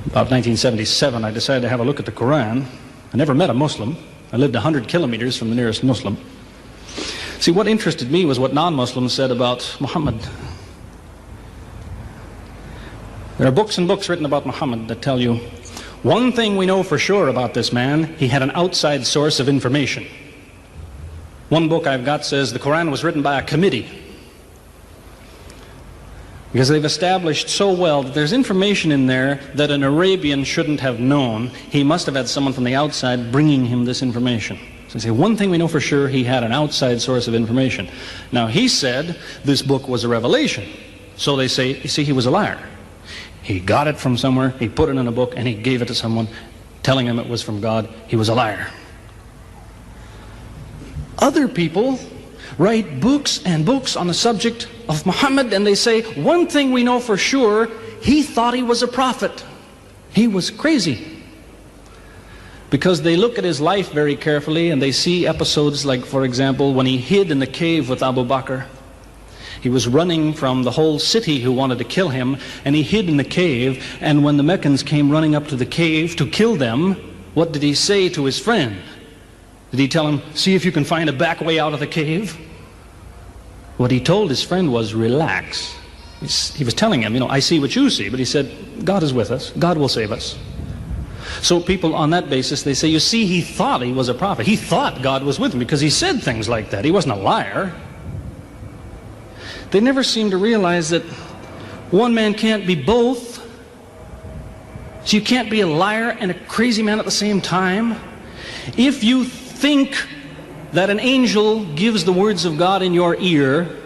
About 1977, I decided to have a look at the Quran. I never met a Muslim. I lived 100 kilometers from the nearest Muslim. See, what interested me was what non-Muslims said about Muhammad. There are books and books written about Muhammad that tell you, one thing we know for sure about this man, he had an outside source of information. One book I've got says the Quran was written by a committee, because they've established so well that there's information in there that an Arabian shouldn't have known. He must have had someone from the outside bringing him this information. So they say, one thing we know for sure, he had an outside source of information. Now, he said this book was a revelation. So they say, you see, he was a liar. He got it from somewhere, he put it in a book, and he gave it to someone, telling him it was from God. He was a liar. Other people write books and books on the subject of Muhammad, and they say, one thing we know for sure, he thought he was a prophet. He was crazy. Because they look at his life very carefully, and they see episodes like, for example, when he hid in the cave with Abu Bakr. He was running from the whole city who wanted to kill him, and he hid in the cave, and when the Meccans came running up to the cave to kill them, what did he say to his friend? Did he tell him, see if you can find a back way out of the cave? What he told his friend was, relax. He was telling him, I see what you see, but he said, God is with us. God will save us. So people on that basis, they say, you see, he thought he was a prophet. He thought God was with him because he said things like that. He wasn't a liar. They never seem to realize that one man can't be both. So you can't be a liar and a crazy man at the same time. If you think that an angel gives the words of God in your ear,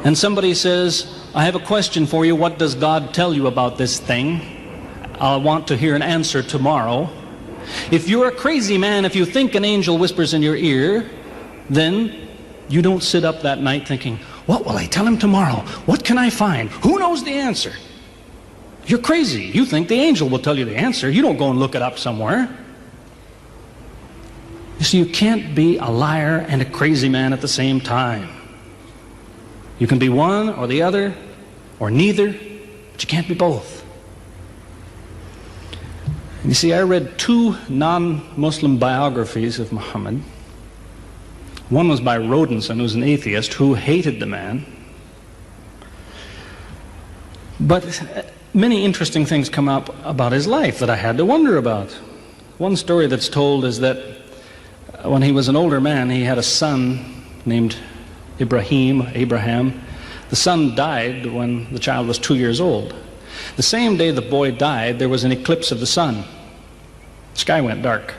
and somebody says, I have a question for you, what does God tell you about this thing? I want to hear an answer tomorrow. If you're a crazy man, if you think an angel whispers in your ear, then you don't sit up that night thinking, what will I tell him tomorrow? What can I find? Who knows the answer? You're crazy. You think the angel will tell you the answer. You don't go and look it up somewhere. You see, you can't be a liar and a crazy man at the same time. You can be one or the other, or neither, but you can't be both. And you see, I read two non-Muslim biographies of Muhammad. One was by Rodenson, who's an atheist, who hated the man. But many interesting things come up about his life that I had to wonder about. One story that's told is that when he was an older man, he had a son named Abraham. The son died when the child was 2 years old. The same day the boy died, there was an eclipse of the sun. The sky went dark.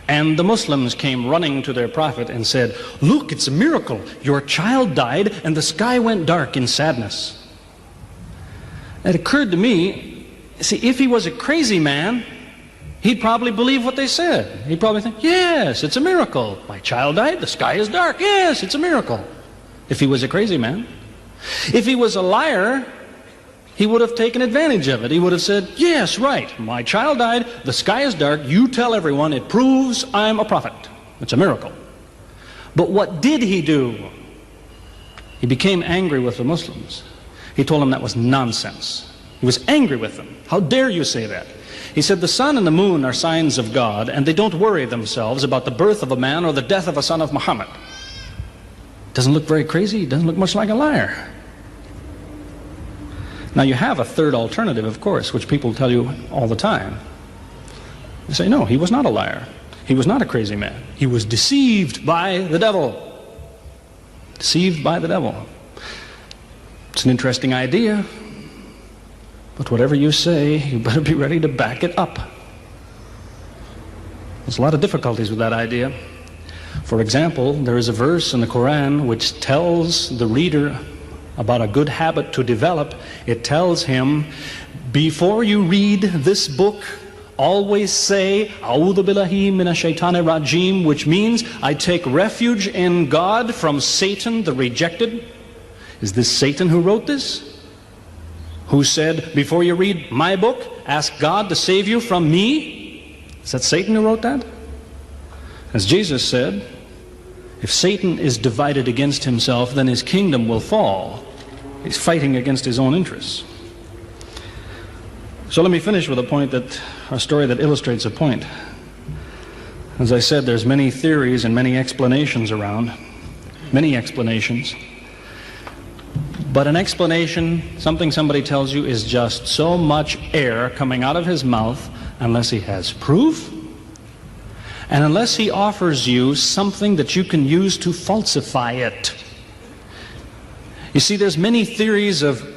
And the Muslims came running to their prophet and said, look, it's a miracle. Your child died and the sky went dark in sadness. It occurred to me, see, if he was a crazy man, he'd probably believe what they said. He'd probably think, yes, it's a miracle. My child died, the sky is dark. Yes, it's a miracle. If he was a crazy man. If he was a liar, he would have taken advantage of it. He would have said, yes, right, my child died, the sky is dark, you tell everyone, it proves I'm a prophet. It's a miracle. But what did he do? He became angry with the Muslims. He told them that was nonsense. He was angry with them. How dare you say that? He said, the sun and the moon are signs of God, and they don't worry themselves about the birth of a man or the death of a son of Muhammad. Doesn't look very crazy. Doesn't look much like a liar. Now you have a third alternative, of course, which people tell you all the time. They say, no, he was not a liar. He was not a crazy man. He was deceived by the devil. Deceived by the devil. It's an interesting idea. But whatever you say, you better be ready to back it up. There's a lot of difficulties with that idea. For example, there is a verse in the Quran which tells the reader about a good habit to develop. It tells him, before you read this book, always say, A'udhu billahi minash shaitanir rajim, which means, I take refuge in God from Satan the rejected. Is this Satan who wrote this? Who said, before you read my book, ask God to save you from me? Is that Satan who wrote that? As Jesus said, if Satan is divided against himself, then his kingdom will fall. He's fighting against his own interests. So let me finish with a story that illustrates a point. As I said, there's many theories and many explanations around, many explanations. But an explanation, something somebody tells you, is just so much air coming out of his mouth unless he has proof and unless he offers you something that you can use to falsify it. You see, there's many theories of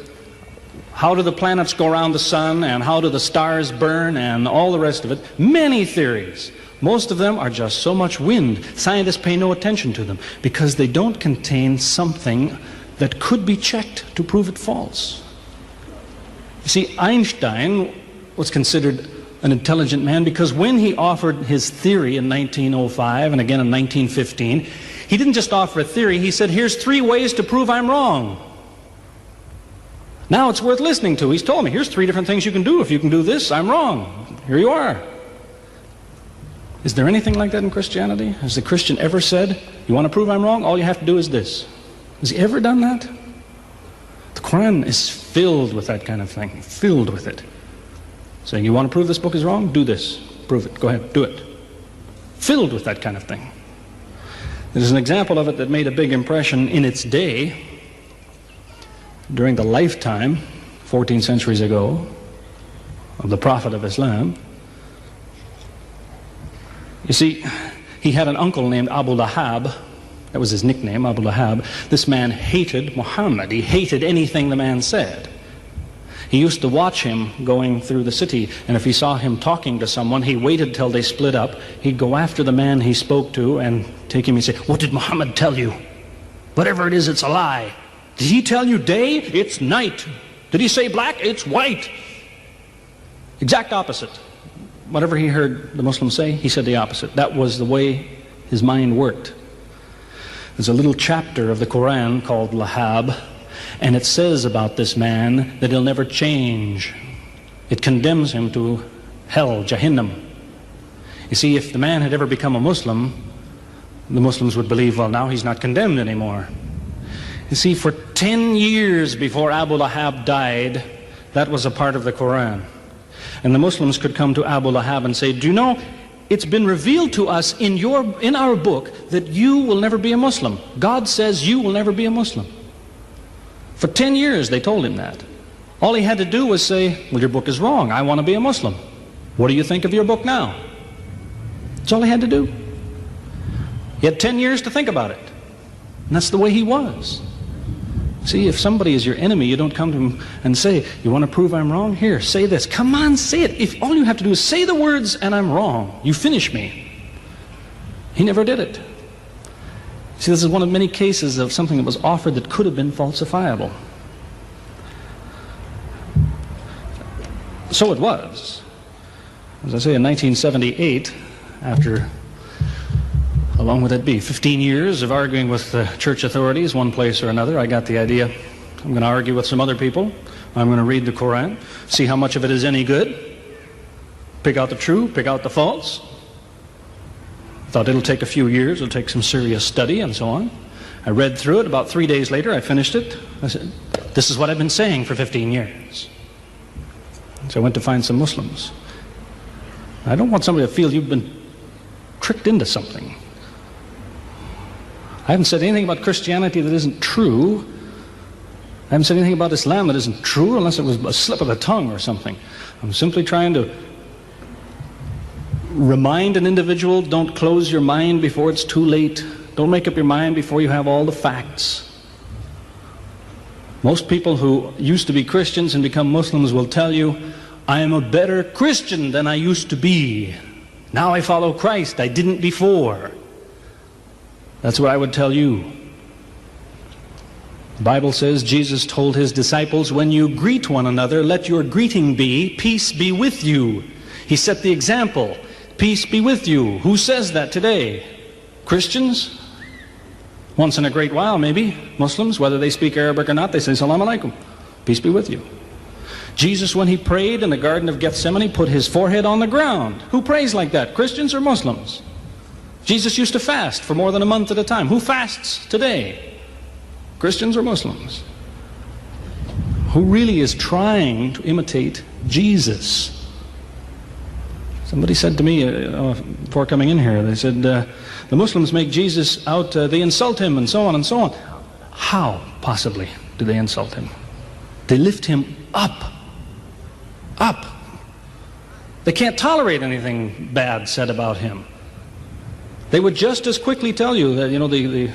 how do the planets go around the sun and how do the stars burn and all the rest of it. Many theories. Most of them are just so much wind. Scientists pay no attention to them because they don't contain something that could be checked to prove it false. You see, Einstein was considered an intelligent man because when he offered his theory in 1905 and again in 1915, he didn't just offer a theory, he said, here's 3 ways to prove I'm wrong. Now it's worth listening to. He's told me, here's 3 different things you can do. If you can do this, I'm wrong. Here you are. Is there anything like that in Christianity? Has the Christian ever said, you want to prove I'm wrong? All you have to do is this. Has he ever done that? The Qur'an is filled with that kind of thing, filled with it. Saying, you want to prove this book is wrong? Do this. Prove it. Go ahead. Do it. Filled with that kind of thing. There's an example of it that made a big impression in its day, during the lifetime, 14 centuries ago, of the Prophet of Islam. You see, he had an uncle named Abu Lahab. That was his nickname, Abu Lahab. This man hated Muhammad. He hated anything the man said. He used to watch him going through the city, and if he saw him talking to someone, he waited till they split up. He'd go after the man he spoke to and take him and say, what did Muhammad tell you? Whatever it is, it's a lie. Did he tell you day? It's night. Did he say black? It's white. Exact opposite. Whatever he heard the Muslims say, he said the opposite. That was the way his mind worked. There's a little chapter of the Quran called Lahab, and it says about this man that he'll never change. It condemns him to hell, Jahannam. You see, if the man had ever become a Muslim, the Muslims would believe, well, now he's not condemned anymore. You see, for 10 years before Abu Lahab died, that was a part of the Quran. And the Muslims could come to Abu Lahab and say, do you know, it's been revealed to us in our book that you will never be a Muslim. God says you will never be a Muslim. For 10 years they told him that. All he had to do was say, well, your book is wrong. I want to be a Muslim. What do you think of your book now? That's all he had to do. He had 10 years to think about it. And that's the way he was. See, if somebody is your enemy, you don't come to him and say, you want to prove I'm wrong? Here, say this. Come on, say it. If all you have to do is say the words and I'm wrong, you finish me. He never did it. See, this is one of many cases of something that was offered that could have been falsifiable. So it was. As I say, in 1978, after, how long would that be? 15 years of arguing with the church authorities, one place or another, I got the idea, I'm going to argue with some other people. I'm going to read the Quran, see how much of it is any good, pick out the true, pick out the false. Thought it'll take a few years, it'll take some serious study and so on. I read through it. About 3 days later, I finished it. I said, this is what I've been saying for 15 years. So I went to find some Muslims. I don't want somebody to feel you've been tricked into something. I haven't said anything about Christianity that isn't true. I haven't said anything about Islam that isn't true, unless it was a slip of the tongue or something. I'm simply trying to remind an individual, don't close your mind before it's too late. Don't make up your mind before you have all the facts. Most people who used to be Christians and become Muslims will tell you, I am a better Christian than I used to be. Now I follow Christ, I didn't before. That's what I would tell you. The Bible says Jesus told his disciples, when you greet one another, let your greeting be, peace be with you. He set the example. Peace be with you. Who says that today? Christians? Once in a great while, maybe. Muslims, whether they speak Arabic or not, they say, Salaam alaikum. Peace be with you. Jesus, when he prayed in the Garden of Gethsemane, put his forehead on the ground. Who prays like that? Christians or Muslims? Jesus used to fast for more than a month at a time. Who fasts today? Christians or Muslims? who really is trying to imitate Jesus. Somebody said to me before coming in here, they said, the Muslims make Jesus out, they insult him and so on and so on. How, possibly, do they insult him? They lift him up. Up. They can't tolerate anything bad said about him. They would just as quickly tell you that, you know, they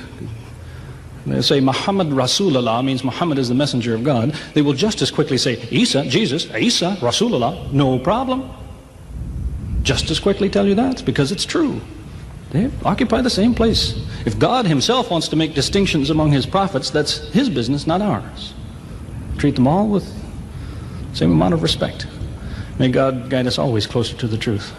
say Muhammad Rasulullah means Muhammad is the messenger of God. They will just as quickly say Isa, Jesus, Isa, Rasulullah, no problem. Just as quickly tell you that, because it's true. They occupy the same place. If God himself wants to make distinctions among his prophets, that's his business, not ours. Treat them all with the same amount of respect. May God guide us always closer to the truth.